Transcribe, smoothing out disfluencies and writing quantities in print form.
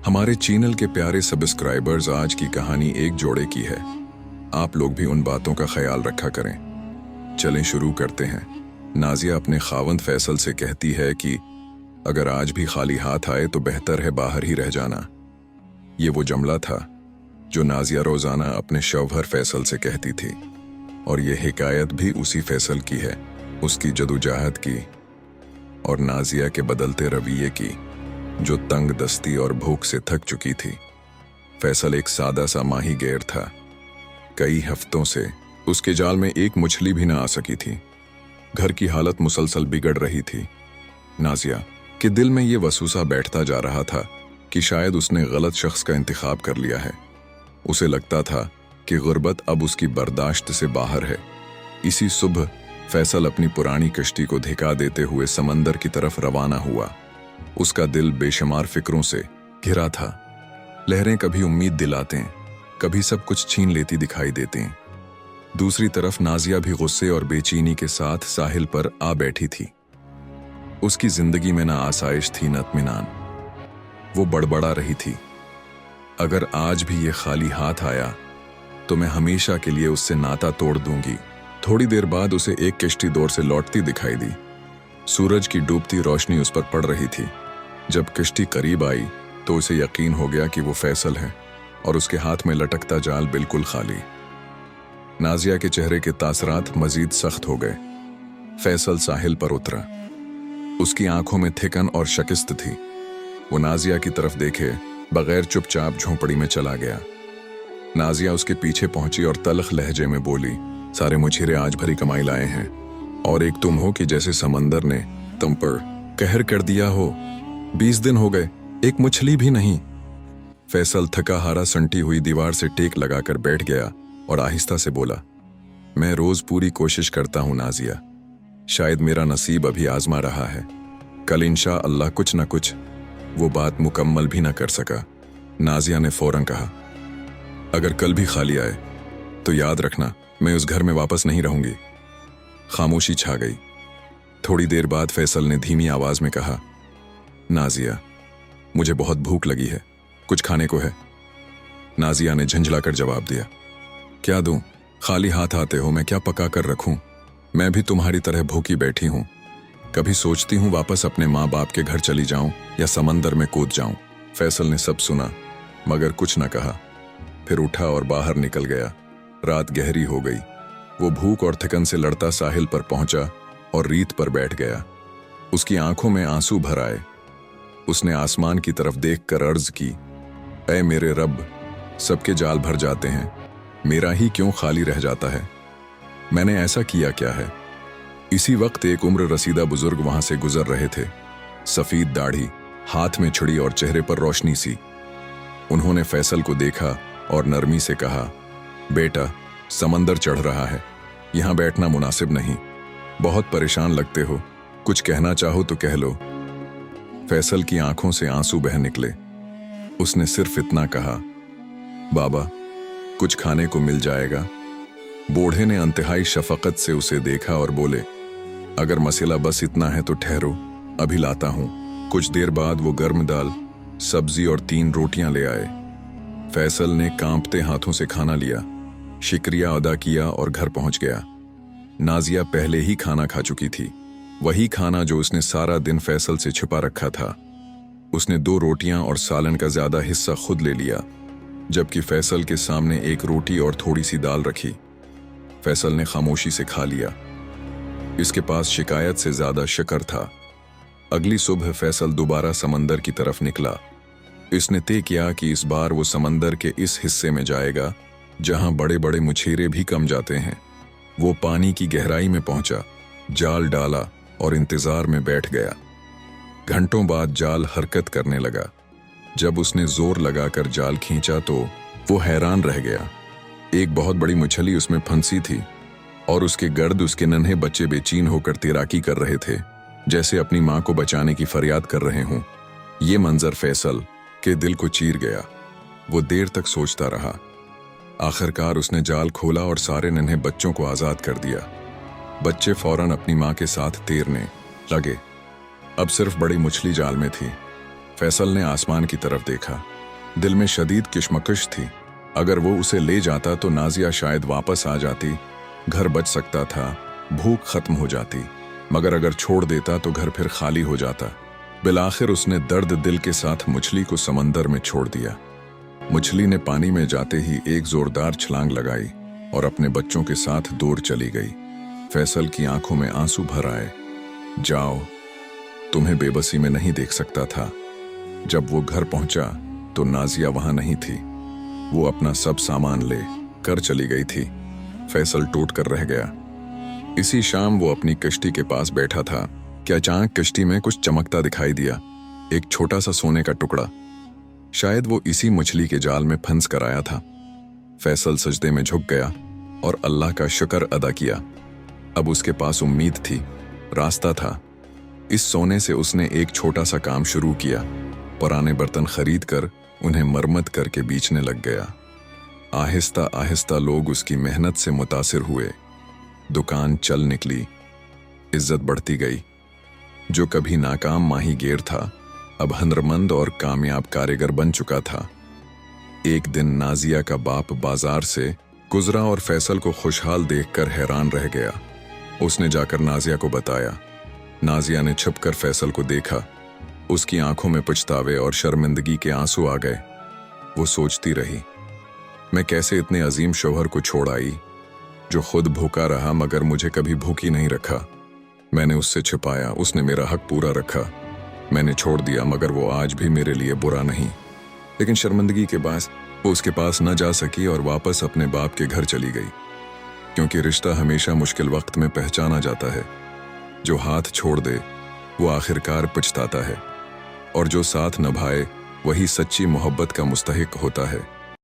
हमारे चैनल के प्यारे सब्सक्राइबर्स, आज की कहानी एक जोड़े की है। आप लोग भी उन बातों का ख्याल रखा करें। चलें शुरू करते हैं। नाजिया अपने खावंद फैसल से कहती है कि अगर आज भी खाली हाथ आए तो बेहतर है बाहर ही रह जाना। ये वो जुमला था जो नाजिया रोजाना अपने शौहर फैसल से कहती थी, और ये हिकायत भी उसी फैसल की है, उसकी जदोजहद की और नाजिया के बदलते रवैये की, जो तंग दस्ती और भूख से थक चुकी थी। फैसल एक सादा सा माही गैर था। कई हफ्तों से उसके जाल में एक मछली भी ना आ सकी थी। घर की हालत मुसलसल बिगड़ रही थी। नाजिया के दिल में ये वसूसा बैठता जा रहा था कि शायद उसने गलत शख्स का इंतखाब कर लिया है। उसे लगता था कि गुर्बत अब उसकी बर्दाश्त से बाहर है। इसी सुबह फैसल अपनी पुरानी कश्ती को धिका देते हुए समंदर की तरफ रवाना हुआ। उसका दिल बेशुमार फिक्रों से घिरा था। लहरें कभी उम्मीद दिलाते हैं, कभी सब कुछ छीन लेती दिखाई देते हैं। दूसरी तरफ नाजिया भी गुस्से और बेचैनी के साथ साहिल पर आ बैठी थी। उसकी जिंदगी में ना आसाइश थी न इत्मीनान। वो बड़बड़ा रही थी, अगर आज भी ये खाली हाथ आया तो मैं हमेशा के लिए उससे नाता तोड़ दूंगी। थोड़ी देर बाद उसे एक किश्ती दौर से लौटती दिखाई दी। सूरज की डूबती रोशनी उस पर पड़ रही थी। जब किश्ती करीब आई तो उसे यकीन हो गया कि वो फैसल है, और उसके हाथ में लटकता जाल बिल्कुल खाली। नाजिया के चेहरे के तासरात मजीद सख्त हो गए। फैसल साहिल पर उतरा। उसकी आंखों में थिकन और शिकस्त थी। वो नाजिया की तरफ देखे बगैर चुपचाप झोंपड़ी में चला गया। नाजिया उसके पीछे पहुंची और तल्ख लहजे में बोली, सारे मुछिरे आज भरी कमाई लाए हैं, और एक तुम हो कि जैसे समंदर ने तुम पर कहर कर दिया हो। 20 दिन हो गए, एक मछली भी नहीं। फैसल थका हारा संटी हुई दीवार से टेक लगाकर बैठ गया और आहिस्ता से बोला, मैं रोज पूरी कोशिश करता हूं नाजिया, शायद मेरा नसीब अभी आजमा रहा है, कल इंशा अल्लाह कुछ न कुछ। वो बात मुकम्मल भी न कर सका। नाजिया ने फौरन कहा, अगर कल भी खाली आए तो याद रखना मैं उस घर में वापस नहीं रहूंगी। खामोशी छा गई। थोड़ी देर बाद फैसल ने धीमी आवाज में कहा, नाजिया मुझे बहुत भूख लगी है, कुछ खाने को है? नाजिया ने झंझलाकर जवाब दिया, क्या दूं? खाली हाथ आते हो, मैं क्या पका कर रखूं? मैं भी तुम्हारी तरह भूखी बैठी हूं। कभी सोचती हूं वापस अपने माँ बाप के घर चली जाऊं या समंदर में कूद जाऊं। फैसल ने सब सुना मगर कुछ न कहा। फिर उठा और बाहर निकल गया। रात गहरी हो गई। वो भूख और थकन से लड़ता साहिल पर पहुंचा और रीत पर बैठ गया। उसकी आंखों में आंसू भर आए। उसने आसमान की तरफ देखकर अर्ज की, ऐ मेरे रब, सबके जाल भर जाते हैं, मेरा ही क्यों खाली रह जाता है? मैंने ऐसा किया क्या है? इसी वक्त एक उम्र रसीदा बुजुर्ग वहां से गुजर रहे थे। सफेद दाढ़ी, हाथ में छुरी और चेहरे पर रोशनी सी। उन्होंने फैसल को देखा और नरमी से कहा, बेटा, समंदर चढ़ रहा है, यहां बैठना मुनासिब नहीं। बहुत परेशान लगते हो, कुछ कहना चाहो तो कह लो। फैसल की आंखों से आंसू बह निकले। उसने सिर्फ इतना कहा, बाबा, कुछ खाने को मिल जाएगा? बूढ़े ने इंतहाई शफकत से उसे देखा और बोले, अगर मसला बस इतना है तो ठहरो, अभी लाता हूं। कुछ देर बाद वो गर्म दाल, सब्जी और 3 रोटियां ले आए। फैसल ने कांपते हाथों से खाना लिया, शुक्रिया अदा किया और घर पहुंच गया। नाजिया पहले ही खाना खा चुकी थी, वही खाना जो उसने सारा दिन फैसल से छुपा रखा था। उसने 2 रोटियां और सालन का ज्यादा हिस्सा खुद ले लिया, जबकि फैसल के सामने एक रोटी और थोड़ी सी दाल रखी। फैसल ने खामोशी से खा लिया। इसके पास शिकायत से ज्यादा शुक्र था। अगली सुबह फैसल दोबारा समंदर की तरफ निकला। इसने तय किया कि इस बार वो समंदर के इस हिस्से में जाएगा जहां बड़े बड़े मुछेरे भी कम जाते हैं। वो पानी की गहराई में पहुंचा, जाल डाला और इंतजार में बैठ गया। घंटों बाद जाल हरकत करने लगा। जब उसने जोर लगाकर जाल खींचा तो वो हैरान रह गया। एक बहुत बड़ी मछली उसमें फंसी थी और उसके गर्द उसके नन्हे बच्चे बेचैन होकर तैराकी कर रहे थे, जैसे अपनी मां को बचाने की फरियाद कर रहे हों। ये मंजर फैसल के दिल को चीर गया। वो देर तक सोचता रहा। आखिरकार उसने जाल खोला और सारे नन्हे बच्चों को आजाद कर दिया। बच्चे फौरन अपनी मां के साथ तैरने लगे। अब सिर्फ बड़ी मछली जाल में थी। फैसल ने आसमान की तरफ देखा। दिल में शदीद किशमकश थी। अगर वो उसे ले जाता तो नाजिया शायद वापस आ जाती, घर बच सकता था, भूख खत्म हो जाती। मगर अगर छोड़ देता तो घर फिर खाली हो जाता। बिलाखिर उसने दर्द दिल के साथ मछली को समंदर में छोड़ दिया। मछली ने पानी में जाते ही एक जोरदार छलांग लगाई और अपने बच्चों के साथ दूर चली गई। फैसल की आंखों में आंसू भर आए। जाओ, तुम्हें बेबसी में नहीं देख सकता था। जब वो घर पहुंचा तो नाजिया वहां नहीं थी। वो अपना सब सामान ले कर चली गई थी। फैसल टूट कर रह गया। इसी शाम वो अपनी कश्ती के पास बैठा था कि अचानक कश्ती में कुछ चमकता दिखाई दिया। एक छोटा सा सोने का टुकड़ा। शायद वो इसी मछली के जाल में फंस कर आया था। फैसल सजदे में झुक गया और अल्लाह का शुक्र अदा किया। अब उसके पास उम्मीद थी, रास्ता था। इस सोने से उसने एक छोटा सा काम शुरू किया। पुराने बर्तन खरीद कर उन्हें मरम्मत करके बेचने लग गया। आहिस्ता आहिस्ता लोग उसकी मेहनत से मुतासिर हुए। दुकान चल निकली, इज्जत बढ़ती गई। जो कभी नाकाम माहीगीर था अब हुनरमंद और कामयाब कारीगर बन चुका था। एक दिन नाजिया का बाप बाजार से गुजरा और फैसल को खुशहाल देखकर हैरान रह गया। उसने जाकर नाजिया को बताया। नाजिया ने छिपकर फैसल को देखा। उसकी आंखों में पछतावे और शर्मिंदगी के आंसू आ गए। वो सोचती रही, मैं कैसे इतने अजीम शौहर को छोड़ आई जो खुद भूखा रहा मगर मुझे कभी भूखी नहीं रखा। मैंने उससे छिपाया, उसने मेरा हक पूरा रखा। मैंने छोड़ दिया मगर वो आज भी मेरे लिए बुरा नहीं। लेकिन शर्मिंदगी के बाद वो उसके पास न जा सकी और वापस अपने बाप के घर चली गई। क्योंकि रिश्ता हमेशा मुश्किल वक्त में पहचाना जाता है। जो हाथ छोड़ दे वो आखिरकार पछताता है, और जो साथ निभाए वही सच्ची मोहब्बत का मुस्तहिक होता है।